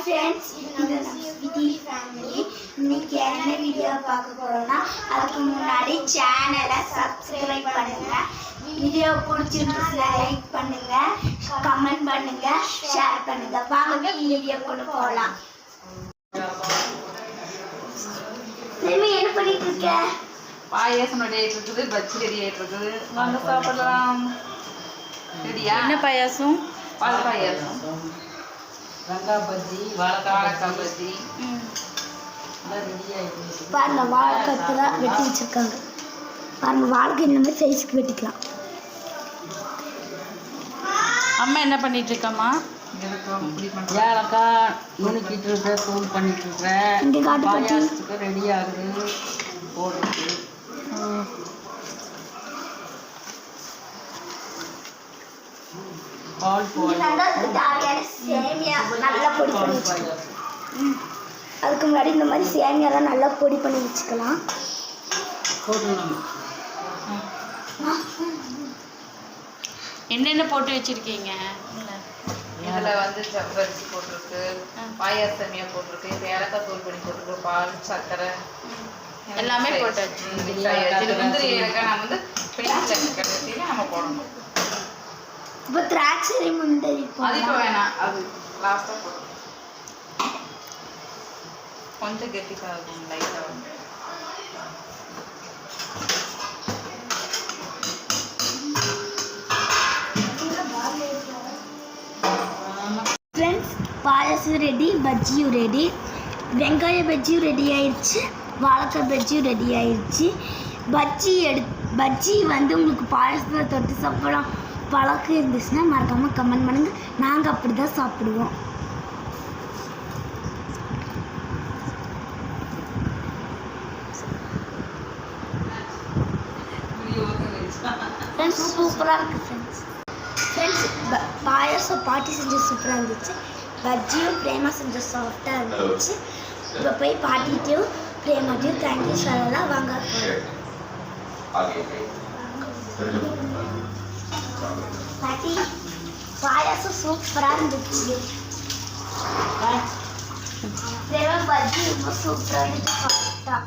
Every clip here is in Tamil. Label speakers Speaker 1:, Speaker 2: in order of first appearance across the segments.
Speaker 1: फ्रेंड्स இது விதி ஃபேமிலி இன்னைக்கு என்ன வீடியோ பார்க்க போறோம்னா அதுக்கு முன்னாடி சேனலை சப்ஸ்கிரைப் பண்ணுங்க வீடியோ பிடிச்சிருந்தா லைக் பண்ணுங்க கமெண்ட் பண்ணுங்க ஷேர் பண்ணுங்க வாங்க வீடியோக்குள்ள போலாம் நீ என்ன பண்ணிட்டு இருக்க
Speaker 2: பாயாசம் ரெடி ஆயிட்டு இருக்குது பஜ்ஜி ரெடி ஆயிட்டு இருக்குது வாங்க சாப்பிடலாம் ரெடியா
Speaker 3: என்ன பாயாசம்
Speaker 2: பால் பாயாசம்
Speaker 3: ரங்கா பஜ்ஜி
Speaker 2: வாழைக்காய் பஜ்ஜி
Speaker 3: ரெடி ஆயிடுச்சு
Speaker 1: பாருங்க வாழைக்காய் தான் வெட்டி வச்சிருக்காங்க பாருங்க வாழைக்காய் இந்த மாதிரி சைஸ்க்கு வெட்டிக்கலாம்
Speaker 3: அம்மா என்ன பண்ணிட்டு இருக்கம்மா
Speaker 2: ஏலக்காய் நுணுக்கிட்டு இருக்கிறேன் தூள் பண்ணிட்டு இருக்கிறேன்
Speaker 1: இங்கே காட்டு பட்டி
Speaker 2: பாயாசத்துக்கு ரெடி ஆகுது போடுறது பால்
Speaker 1: சேமியா நல்லா பொடி பண்ணி வச்சுக்கலாம் அதுக்கு முன்னாடி இந்த மாதிரி சேமியாலாம் நல்லா பொடி பண்ணி வச்சுக்கலாம்
Speaker 3: என்னென்ன போட்டு வச்சிருக்கீங்க
Speaker 2: இதில் வந்து ஜவ்வரிசி போட்டிருக்கு பாயாசமியா போட்டிருக்கு இது ஏலக்காய் தூள் பண்ணி போட்டிருக்கு பால் சர்க்கரை
Speaker 3: எல்லாமே போட்டாச்சு
Speaker 2: இதில் முந்திரி ஏலக்காய் நம்ம வந்து பெயிண்டில் கடைசியில் நம்ம போடணும்
Speaker 1: இப்போ திராட்சை முந்திரி
Speaker 2: அது இப்போ வேணாம் அது லாஸ்ட்டாக போடணும் கொஞ்சம் கெட்டிக்காக இருக்கும் லைட்டாக வந்து
Speaker 1: ஃப்ரெண்ட்ஸ் பாயாசம் ரெடி பஜ்ஜியும் ரெடி வெங்காய பஜ்ஜியும் ரெடி ஆயிடுச்சு வாழைக்காய் பஜ்ஜியும் ரெடி ஆயிடுச்சு பஜ்ஜி வந்து உங்களுக்கு பாயாசத்தில் தொட்டு சாப்பிடலாம் பழக்கம் இருந்துச்சுன்னா மறக்காமல் கமெண்ட் பண்ணுங்கள் நாங்கள் அப்படி தான் சாப்பிடுவோம் ஃப்ரெண்ட்ஸ் சூப்பராக இருக்குது ஃப்ரெண்ட்ஸ் பாயாசம் பாட்டி செஞ்ச சூப்பராக இருந்துச்சு பஜ்ஜியும் பிரேமா செஞ்ச சாஃப்டாக இருந்துச்சு இப்போ போய் பாட்டிட்டையும் பிரேமாட்டையும் தேங்க்யூ சொல்லலாம் வாங்க பாட்டி பாயாசம் சூப்பராக இருந்துச்சு பிரேமா பஜ்ஜி ரொம்ப சூப்பராக இருந்துச்சு சாஃப்டாக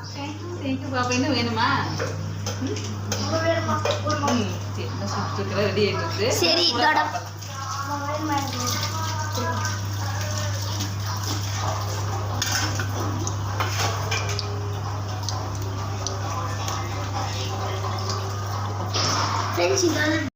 Speaker 2: தேங்க்யூ பாப்பா இன்னும் வேணுமா ரெடி ஆயிட்டு
Speaker 1: சரி இதோட ஃப்ரெண்ட்ஸ் இதோட